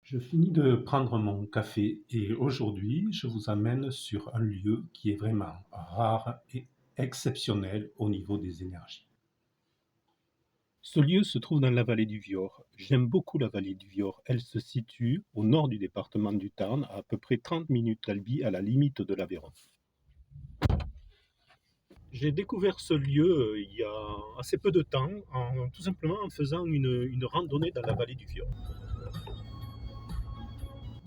Je finis de prendre mon café et aujourd'hui, je vous amène sur un lieu qui est vraiment rare et exceptionnel au niveau des énergies. Ce lieu se trouve dans la vallée du Vior. J'aime beaucoup la vallée du Vior. Elle se situe au nord du département du Tarn, à peu près 30 minutes d'Albi, à la limite de l'Aveyron. J'ai découvert ce lieu il y a assez peu de temps, tout simplement en faisant une randonnée dans la vallée du Vior.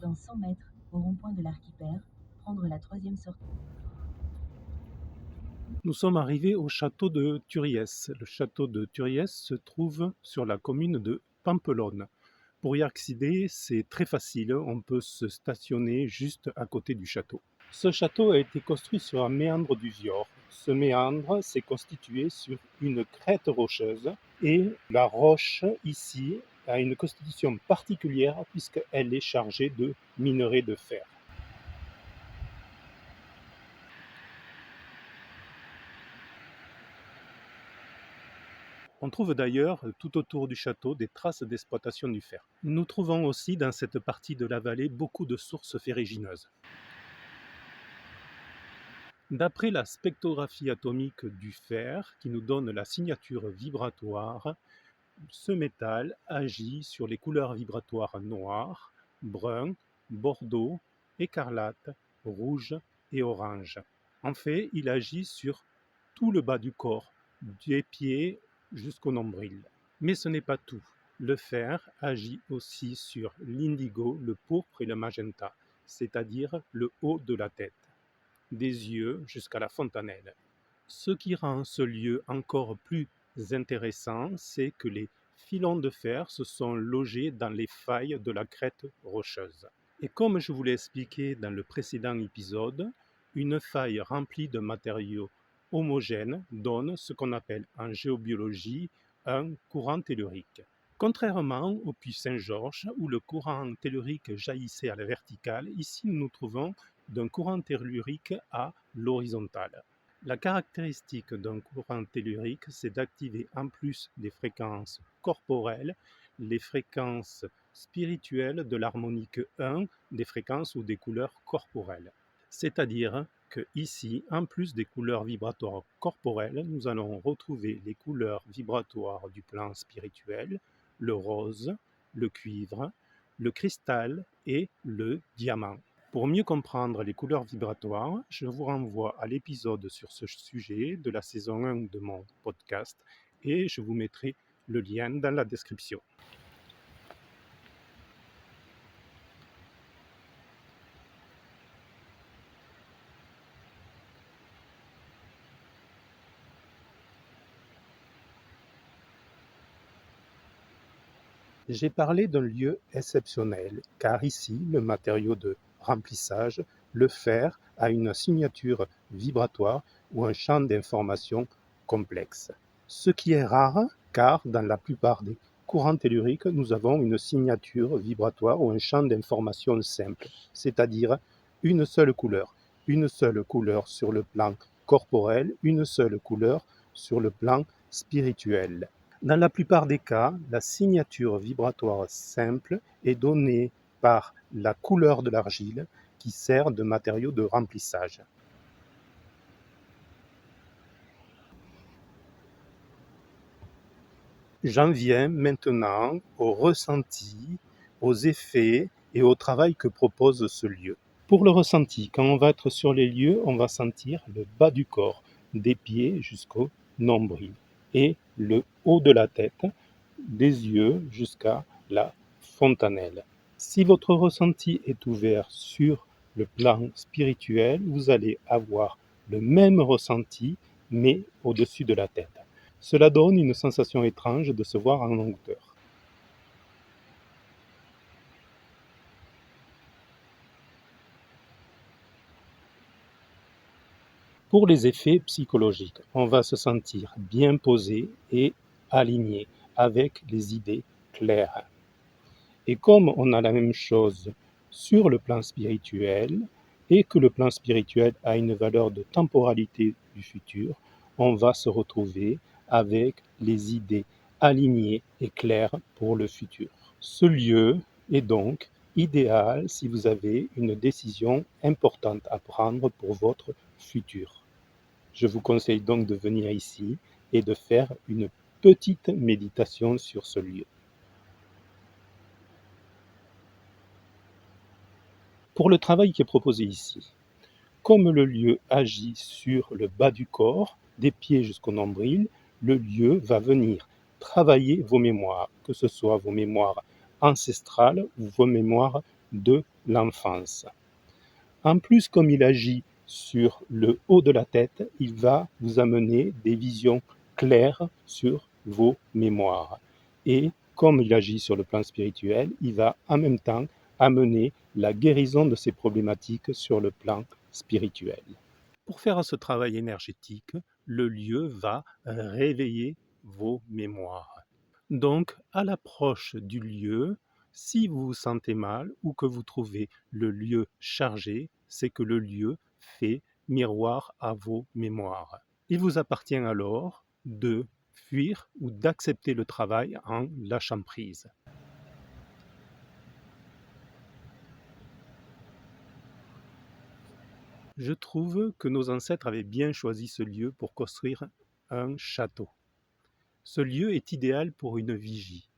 Dans 100 mètres, au rond-point de l'Arquipère, prendre la troisième sortie. Nous sommes arrivés au château de Turiès. Le château de Turiès se trouve sur la commune de Pampelonne. Pour y accéder, c'est très facile, on peut se stationner juste à côté du château. Ce château a été construit sur un méandre du Vior. Ce méandre s'est constitué sur une crête rocheuse et la roche ici a une constitution particulière puisqu'elle est chargée de minerai de fer. On trouve d'ailleurs tout autour du château des traces d'exploitation du fer. Nous trouvons aussi dans cette partie de la vallée beaucoup de sources ferrugineuses. D'après la spectrographie atomique du fer, qui nous donne la signature vibratoire, ce métal agit sur les couleurs vibratoires noir, brun, bordeaux, écarlate, rouge et orange. En fait, il agit sur tout le bas du corps, des pieds jusqu'au nombril. Mais ce n'est pas tout. Le fer agit aussi sur l'indigo, le pourpre et le magenta, c'est-à-dire le haut de la tête, des yeux jusqu'à la fontanelle. Ce qui rend ce lieu encore plus intéressant, c'est que les filons de fer se sont logés dans les failles de la crête rocheuse. Et comme je vous l'ai expliqué dans le précédent épisode, une faille remplie de matériaux homogènes donne ce qu'on appelle en géobiologie un courant tellurique. Contrairement au puits Saint-Georges, où le courant tellurique jaillissait à la verticale, ici nous nous trouvons d'un courant tellurique à l'horizontale. La caractéristique d'un courant tellurique, c'est d'activer en plus des fréquences corporelles, les fréquences spirituelles de l'harmonique 1 des fréquences ou des couleurs corporelles. C'est-à-dire que ici, en plus des couleurs vibratoires corporelles, nous allons retrouver les couleurs vibratoires du plan spirituel, le rose, le cuivre, le cristal et le diamant. Pour mieux comprendre les couleurs vibratoires, je vous renvoie à l'épisode sur ce sujet de la saison 1 de mon podcast et je vous mettrai le lien dans la description. J'ai parlé d'un lieu exceptionnel, car ici, le matériau de remplissage, le fer, a une signature vibratoire ou un champ d'information complexe. Ce qui est rare, car dans la plupart des courants telluriques, nous avons une signature vibratoire ou un champ d'information simple, c'est-à-dire une seule couleur sur le plan corporel, une seule couleur sur le plan spirituel. Dans la plupart des cas, la signature vibratoire simple est donnée par la couleur de l'argile qui sert de matériau de remplissage. J'en viens maintenant au ressenti, aux effets et au travail que propose ce lieu. Pour le ressenti, quand on va être sur les lieux, on va sentir le bas du corps, des pieds jusqu'au nombril, et le haut de la tête, des yeux jusqu'à la fontanelle. Si votre ressenti est ouvert sur le plan spirituel, vous allez avoir le même ressenti, mais au-dessus de la tête. Cela donne une sensation étrange de se voir en hauteur. Pour les effets psychologiques, on va se sentir bien posé et aligné, avec les idées claires. Et comme on a la même chose sur le plan spirituel, et que le plan spirituel a une valeur de temporalité du futur, on va se retrouver avec les idées alignées et claires pour le futur. Ce lieu est donc idéal si vous avez une décision importante à prendre pour votre futur. Je vous conseille donc de venir ici et de faire une petite méditation sur ce lieu. Pour le travail qui est proposé ici, comme le lieu agit sur le bas du corps, des pieds jusqu'au nombril, le lieu va venir travailler vos mémoires, que ce soit vos mémoires ancestrales ou vos mémoires de l'enfance. En plus, comme il agit sur le haut de la tête, il va vous amener des visions claires sur vos mémoires. Et comme il agit sur le plan spirituel, il va en même temps amener la guérison de ces problématiques sur le plan spirituel. Pour faire ce travail énergétique, le lieu va réveiller vos mémoires. Donc, à l'approche du lieu, si vous vous sentez mal ou que vous trouvez le lieu chargé, c'est que le lieu fait miroir à vos mémoires. Il vous appartient alors de fuir ou d'accepter le travail en lâchant prise. Je trouve que nos ancêtres avaient bien choisi ce lieu pour construire un château. Ce lieu est idéal pour une vigie.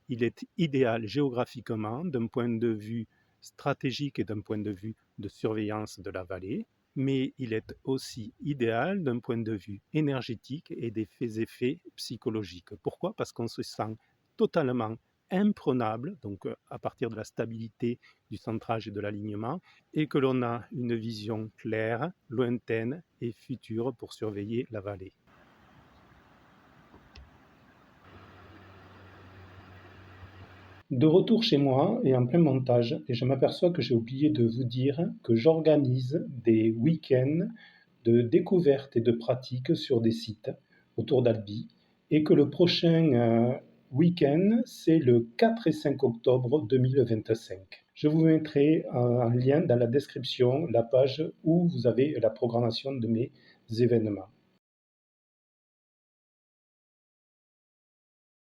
Il est idéal géographiquement d'un point de vue stratégique et d'un point de vue de surveillance de la vallée, mais il est aussi idéal d'un point de vue énergétique et des effets psychologiques. Pourquoi? Parce qu'on se sent totalement imprenable, donc à partir de la stabilité du centrage et de l'alignement, et que l'on a une vision claire, lointaine et future pour surveiller la vallée. De retour chez moi et en plein montage, et je m'aperçois que j'ai oublié de vous dire que j'organise des week-ends de découverte et de pratique sur des sites autour d'Albi, et que le prochain week-end, c'est le 4 et 5 octobre 2025. Je vous mettrai en lien dans la description la page où vous avez la programmation de mes événements.